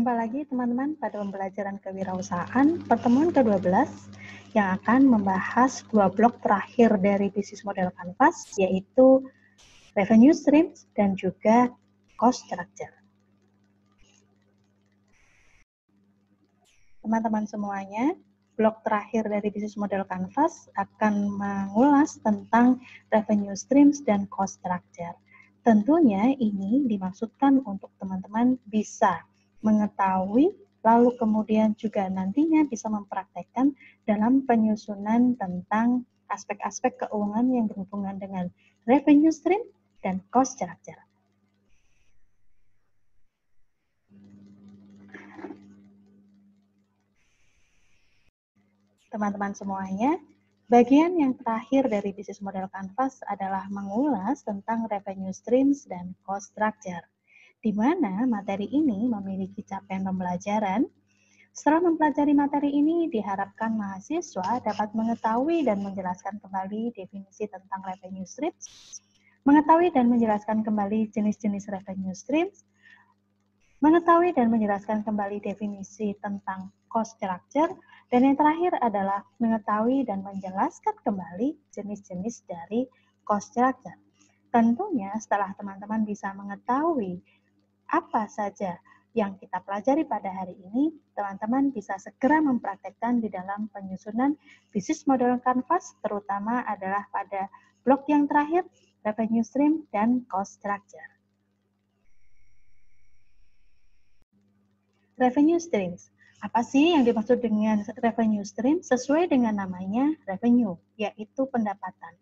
Jumpa lagi teman-teman pada pembelajaran kewirausahaan pertemuan ke-12 yang akan membahas dua blok terakhir dari bisnis model Canvas, yaitu revenue streams dan juga cost structure. Teman-teman semuanya, blok terakhir dari bisnis model Canvas akan mengulas tentang revenue streams dan cost structure. Tentunya ini dimaksudkan untuk teman-teman bisa mengetahui, lalu kemudian juga nantinya bisa mempraktekkan dalam penyusunan tentang aspek-aspek keuangan yang berhubungan dengan revenue stream dan cost structure. Teman-teman semuanya, bagian yang terakhir dari bisnis model Canvas adalah mengulas tentang revenue streams dan cost structure, di mana materi ini memiliki capaian pembelajaran. Setelah mempelajari materi ini, diharapkan mahasiswa dapat mengetahui dan menjelaskan kembali definisi tentang revenue streams, mengetahui dan menjelaskan kembali jenis-jenis revenue streams, mengetahui dan menjelaskan kembali definisi tentang cost structure, dan yang terakhir adalah mengetahui dan menjelaskan kembali jenis-jenis dari cost structure. Tentunya setelah teman-teman bisa mengetahui apa saja yang kita pelajari pada hari ini, teman-teman bisa segera mempraktekkan di dalam penyusunan bisnis model Canvas, terutama adalah pada blok yang terakhir, revenue stream dan cost structure. Revenue streams. Apa sih yang dimaksud dengan revenue stream? Sesuai dengan namanya, revenue, yaitu pendapatan.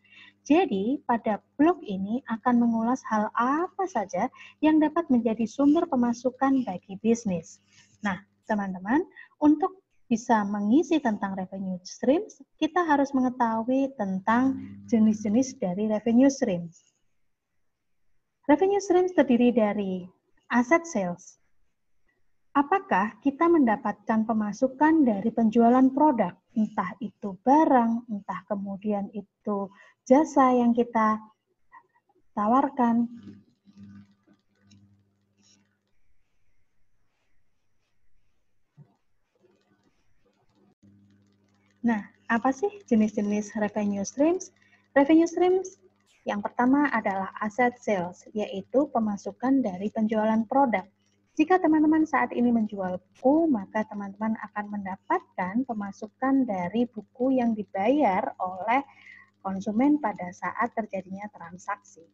Jadi, pada blok ini akan mengulas hal apa saja yang dapat menjadi sumber pemasukan bagi bisnis. Nah, teman-teman, untuk bisa mengisi tentang revenue streams, kita harus mengetahui tentang jenis-jenis dari revenue streams. Revenue streams terdiri dari asset sales. Apakah kita mendapatkan pemasukan dari penjualan produk, entah itu barang, entah kemudian itu jasa yang kita tawarkan. Nah, apa sih jenis-jenis revenue streams? Revenue streams yang pertama adalah asset sales, yaitu pemasukan dari penjualan produk. Jika teman-teman saat ini menjual buku, maka teman-teman akan mendapatkan pemasukan dari buku yang dibayar oleh konsumen pada saat terjadinya transaksi.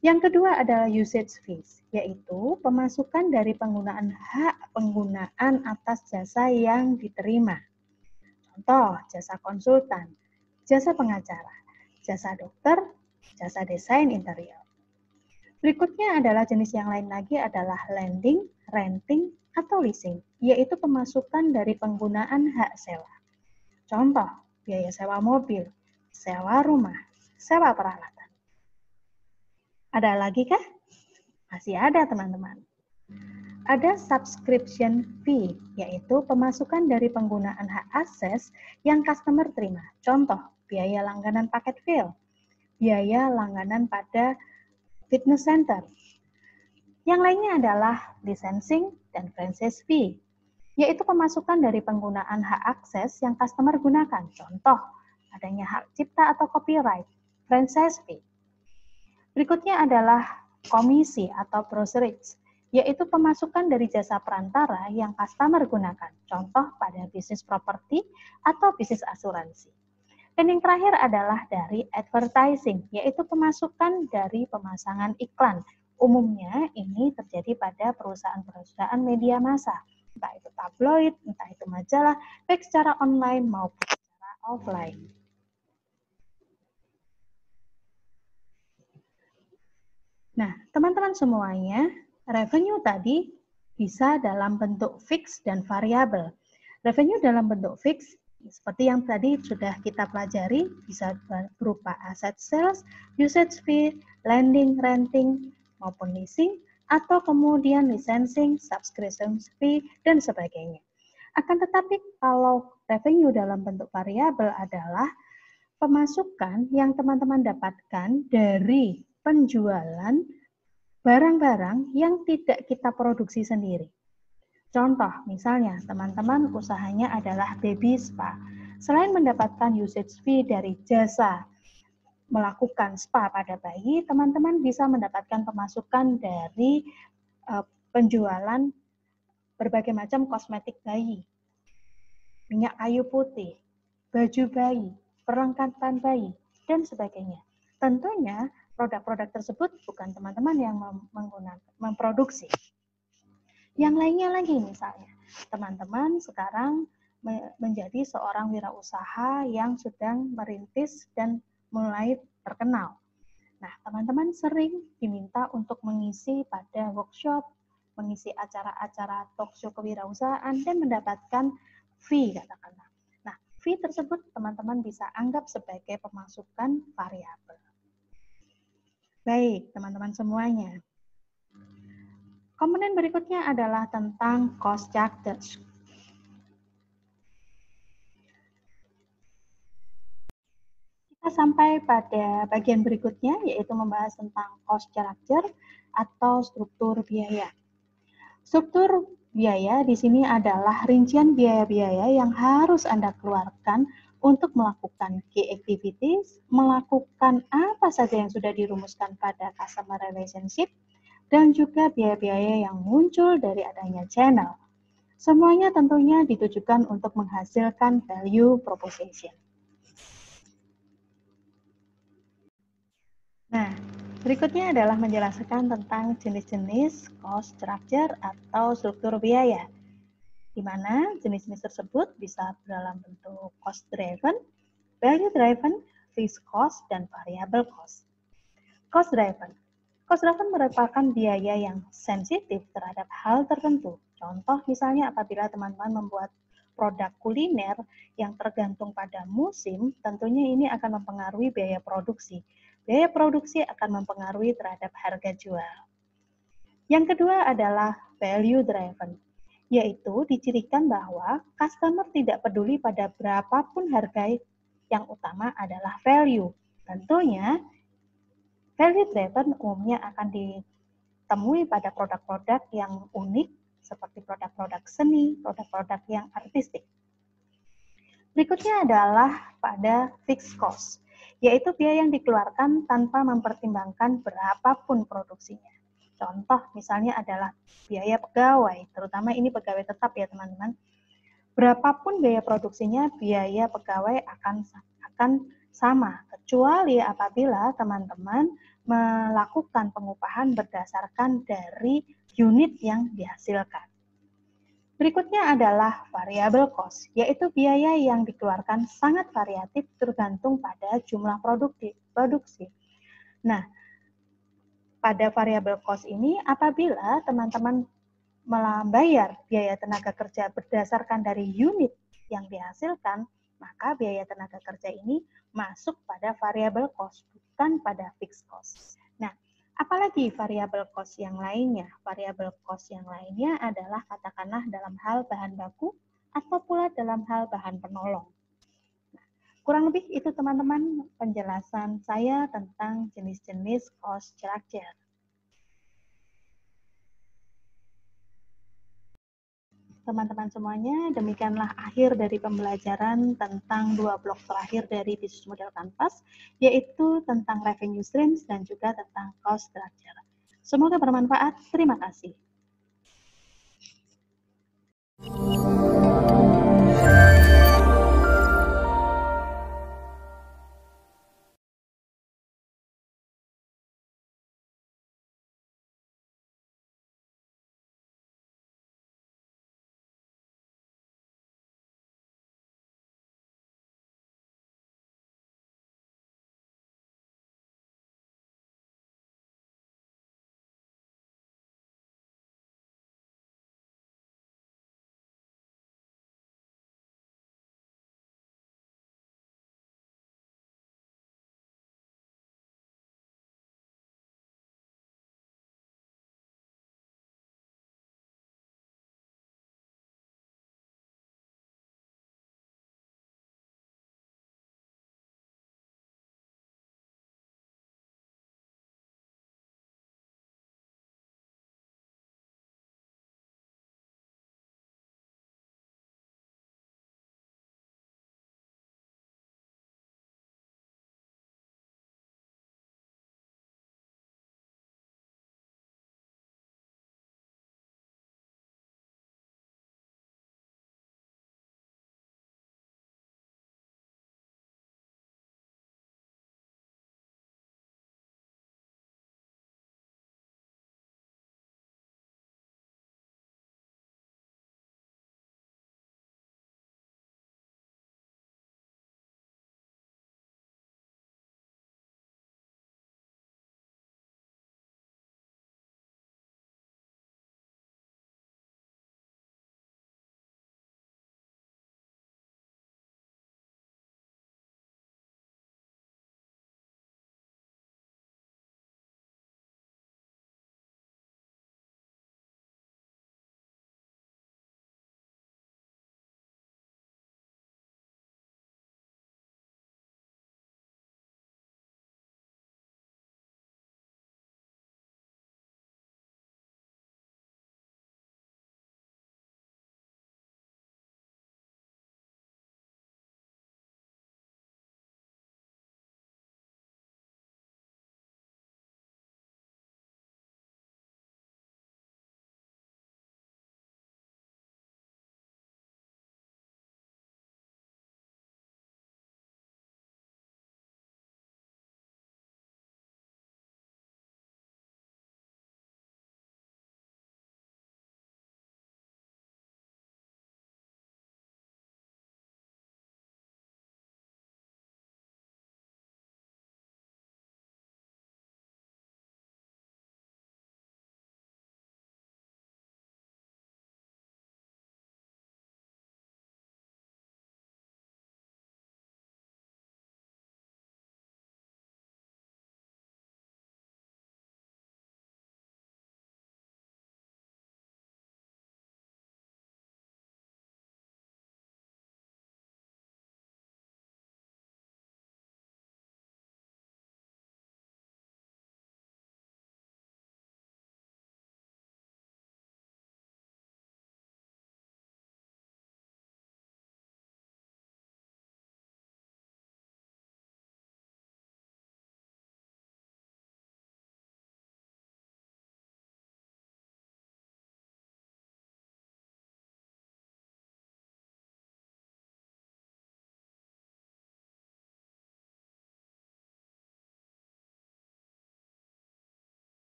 Yang kedua adalah usage fees, yaitu pemasukan dari penggunaan hak penggunaan atas jasa yang diterima. Contoh, jasa konsultan, jasa pengacara, jasa dokter, jasa desain interior. Berikutnya adalah jenis yang lain lagi adalah lending, renting, atau leasing, yaitu pemasukan dari penggunaan hak sewa. Contoh, biaya sewa mobil, sewa rumah, sewa peralatan. Ada lagi kah? Masih ada, teman-teman. Ada subscription fee, yaitu pemasukan dari penggunaan hak akses yang customer terima. Contoh, biaya langganan paket film, biaya langganan pada fitness center. Yang lainnya adalah licensing dan franchise fee, yaitu pemasukan dari penggunaan hak akses yang customer gunakan. Contoh, adanya hak cipta atau copyright, franchise fee. Berikutnya adalah komisi atau brokerage, yaitu pemasukan dari jasa perantara yang customer gunakan. Contoh pada bisnis properti atau bisnis asuransi. Dan yang terakhir adalah dari advertising, yaitu pemasukan dari pemasangan iklan. Umumnya ini terjadi pada perusahaan-perusahaan media massa, entah itu tabloid, entah itu majalah, baik secara online maupun secara offline. Nah, teman-teman semuanya, revenue tadi bisa dalam bentuk fix dan variabel. Revenue dalam bentuk fix seperti yang tadi sudah kita pelajari, bisa berupa asset sales, usage fee, lending, renting, maupun leasing, atau kemudian licensing, subscription fee, dan sebagainya. Akan tetapi kalau revenue dalam bentuk variabel adalah pemasukan yang teman-teman dapatkan dari penjualan barang-barang yang tidak kita produksi sendiri. Contoh, misalnya teman-teman usahanya adalah baby spa. Selain mendapatkan usage fee dari jasa melakukan spa pada bayi, teman-teman bisa mendapatkan pemasukan dari penjualan berbagai macam kosmetik bayi, minyak kayu putih, baju bayi, perlengkapan bayi, dan sebagainya. Tentunya produk-produk tersebut bukan teman-teman yang memproduksi. Yang lainnya lagi misalnya, teman-teman sekarang menjadi seorang wirausaha yang sedang merintis dan mulai terkenal. Nah, teman-teman sering diminta untuk mengisi pada workshop, mengisi acara-acara talk show kewirausahaan, dan mendapatkan fee, katakanlah. Nah, fee tersebut teman-teman bisa anggap sebagai pemasukan variabel. Baik, teman-teman semuanya. Komponen berikutnya adalah tentang cost structure. Kita sampai pada bagian berikutnya, yaitu membahas tentang cost structure atau struktur biaya. Struktur biaya di sini adalah rincian biaya-biaya yang harus Anda keluarkan untuk melakukan key activities, melakukan apa saja yang sudah dirumuskan pada customer relationship, dan juga biaya-biaya yang muncul dari adanya channel. Semuanya tentunya ditujukan untuk menghasilkan value proposition. Nah, berikutnya adalah menjelaskan tentang jenis-jenis cost structure atau struktur biaya, di mana jenis-jenis tersebut bisa dalam bentuk cost driven, value driven, fixed cost, dan variable cost. Cost driven. Cost driven merupakan biaya yang sensitif terhadap hal tertentu. Contoh misalnya apabila teman-teman membuat produk kuliner yang tergantung pada musim, tentunya ini akan mempengaruhi biaya produksi. Biaya produksi akan mempengaruhi terhadap harga jual. Yang kedua adalah value driven, yaitu dicirikan bahwa customer tidak peduli pada berapapun harga, yang utama adalah value. Tentunya value driven umumnya akan ditemui pada produk-produk yang unik seperti produk-produk seni, produk-produk yang artistik. Berikutnya adalah pada fixed cost, yaitu biaya yang dikeluarkan tanpa mempertimbangkan berapapun produksinya. Contoh misalnya adalah biaya pegawai, terutama ini pegawai tetap ya teman-teman. Berapapun biaya produksinya, biaya pegawai akan sama, kecuali apabila teman-teman melakukan pengupahan berdasarkan dari unit yang dihasilkan. Berikutnya adalah variable cost, yaitu biaya yang dikeluarkan sangat variatif tergantung pada jumlah produksi. Nah, pada variable cost ini apabila teman-teman membayar biaya tenaga kerja berdasarkan dari unit yang dihasilkan, maka biaya tenaga kerja ini masuk pada variable cost, bukan pada fixed cost. Nah, apalagi variable cost yang lainnya? Variable cost yang lainnya adalah katakanlah dalam hal bahan baku atau pula dalam hal bahan penolong. Nah, kurang lebih itu teman-teman penjelasan saya tentang jenis-jenis cost structure. Teman-teman semuanya, demikianlah akhir dari pembelajaran tentang 2 blok terakhir dari bisnis model Canvas, yaitu tentang revenue streams dan juga tentang cost structure. Semoga bermanfaat. Terima kasih.